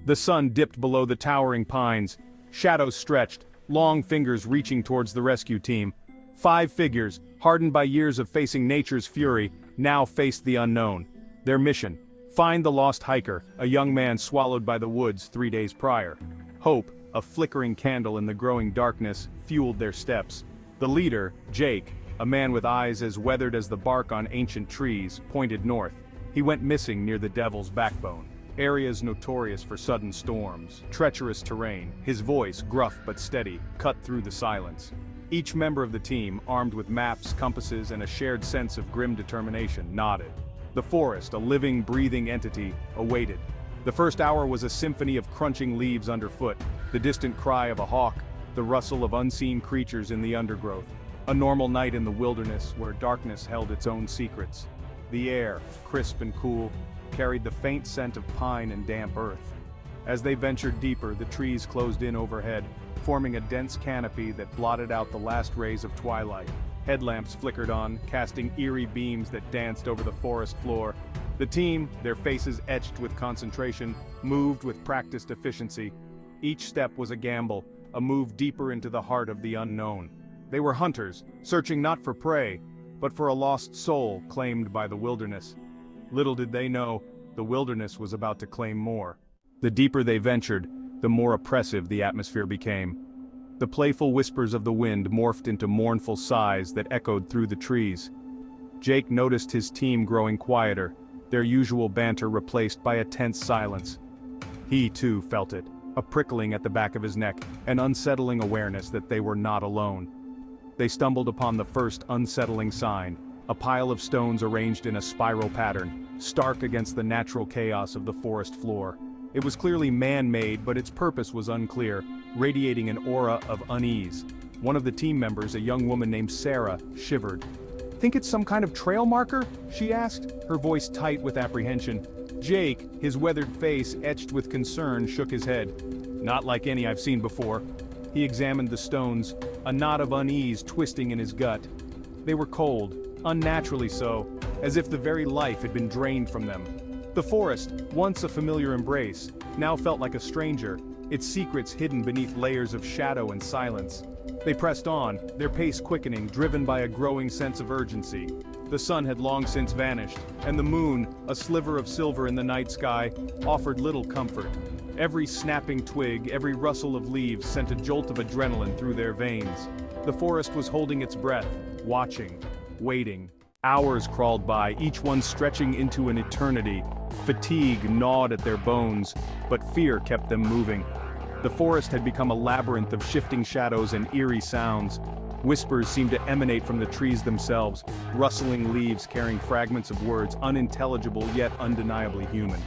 The sun dipped below the towering pines. Shadows stretched, long fingers reaching towards the rescue team. 5 figures, hardened by years of facing nature's fury, now faced the unknown. Their mission: find the lost hiker, a young man swallowed by the woods 3 days prior. Hope, a flickering candle in the growing darkness, fueled their steps. The leader, Jake, a man with eyes as weathered as the bark on ancient trees, pointed north. He went missing near the Devil's Backbone, areas notorious for sudden storms, treacherous terrain. His voice, gruff but steady, cut through the silence. Each member of the team, armed with maps, compasses, and a shared sense of grim determination, nodded. The forest, a living, breathing entity, awaited. The first hour was a symphony of crunching leaves underfoot, the distant cry of a hawk, the rustle of unseen creatures in the undergrowth. A normal night in the wilderness where darkness held its own secrets. The air, crisp and cool, carried the faint scent of pine and damp earth. As they ventured deeper, the trees closed in overhead, forming a dense canopy that blotted out the last rays of twilight. Headlamps flickered on, casting eerie beams that danced over the forest floor. The team, their faces etched with concentration, moved with practiced efficiency. Each step was a gamble, a move deeper into the heart of the unknown. They were hunters, searching not for prey, but for a lost soul claimed by the wilderness. Little did they know, the wilderness was about to claim more. The deeper they ventured, the more oppressive the atmosphere became. The playful whispers of the wind morphed into mournful sighs that echoed through the trees. Jake noticed his team growing quieter, their usual banter replaced by a tense silence. He too felt it, a prickling at the back of his neck, an unsettling awareness that they were not alone. They stumbled upon the first unsettling sign, a pile of stones arranged in a spiral pattern, stark against the natural chaos of the forest floor. It was clearly man-made, but its purpose was unclear, radiating an aura of unease. One of the team members, a young woman named Sarah, shivered. "Think it's some kind of trail marker?" she asked, her voice tight with apprehension. Jake, his weathered face etched with concern, shook his head. "Not like any I've seen before." He examined the stones, a knot of unease twisting in his gut. They were cold, unnaturally so, as if the very life had been drained from them. The forest, once a familiar embrace, now felt like a stranger, its secrets hidden beneath layers of shadow and silence. They pressed on, their pace quickening, driven by a growing sense of urgency. The sun had long since vanished, and the moon, a sliver of silver in the night sky, offered little comfort. Every snapping twig, every rustle of leaves sent a jolt of adrenaline through their veins. The forest was holding its breath, watching, waiting. Hours crawled by, each one stretching into an eternity. Fatigue gnawed at their bones, but fear kept them moving. The forest had become a labyrinth of shifting shadows and eerie sounds. Whispers seemed to emanate from the trees themselves, rustling leaves carrying fragments of words unintelligible yet undeniably human.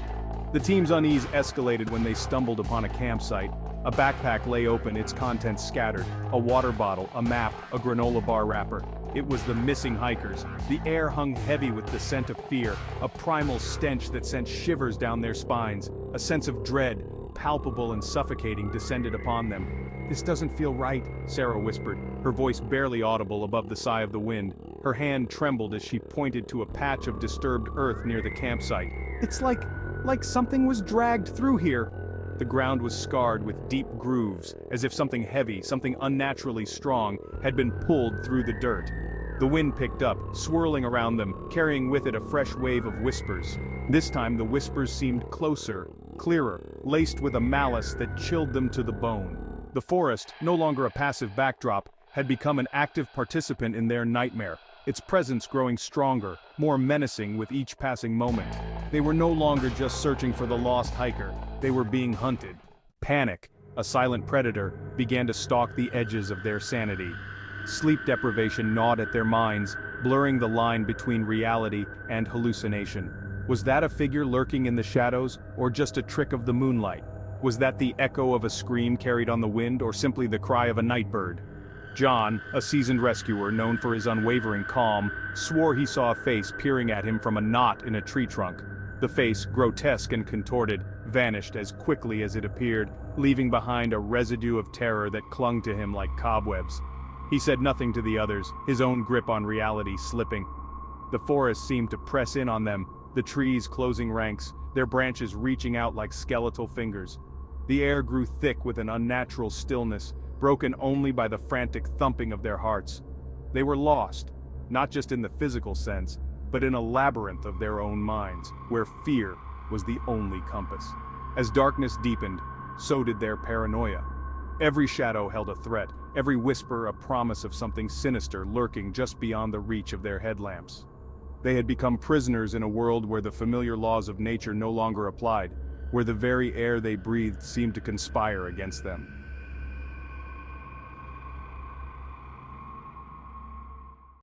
The team's unease escalated when they stumbled upon a campsite. A backpack lay open, its contents scattered. A water bottle, a map, a granola bar wrapper. It was the missing hikers. The air hung heavy with the scent of fear, a primal stench that sent shivers down their spines. A sense of dread, palpable and suffocating, descended upon them. "This doesn't feel right," Sarah whispered, her voice barely audible above the sigh of the wind. Her hand trembled as she pointed to a patch of disturbed earth near the campsite. "It's like something was dragged through here." The ground was scarred with deep grooves, as if something heavy, something unnaturally strong, had been pulled through the dirt. The wind picked up, swirling around them, carrying with it a fresh wave of whispers. This time the whispers seemed closer, clearer, laced with a malice that chilled them to the bone. The forest, no longer a passive backdrop, had become an active participant in their nightmare, its presence growing stronger, more menacing with each passing moment. They were no longer just searching for the lost hiker, they were being hunted. Panic, a silent predator, began to stalk the edges of their sanity. Sleep deprivation gnawed at their minds, blurring the line between reality and hallucination. Was that a figure lurking in the shadows, or just a trick of the moonlight? Was that the echo of a scream carried on the wind, or simply the cry of a night bird? John, a seasoned rescuer known for his unwavering calm, swore he saw a face peering at him from a knot in a tree trunk. The face, grotesque and contorted, vanished as quickly as it appeared, leaving behind a residue of terror that clung to him like cobwebs. He said nothing to the others, his own grip on reality slipping. The forest seemed to press in on them, the trees closing ranks, their branches reaching out like skeletal fingers. The air grew thick with an unnatural stillness, broken only by the frantic thumping of their hearts. They were lost, not just in the physical sense, but in a labyrinth of their own minds, where fear was the only compass. As darkness deepened, so did their paranoia. Every shadow held a threat, every whisper a promise of something sinister lurking just beyond the reach of their headlamps. They had become prisoners in a world where the familiar laws of nature no longer applied, where the very air they breathed seemed to conspire against them.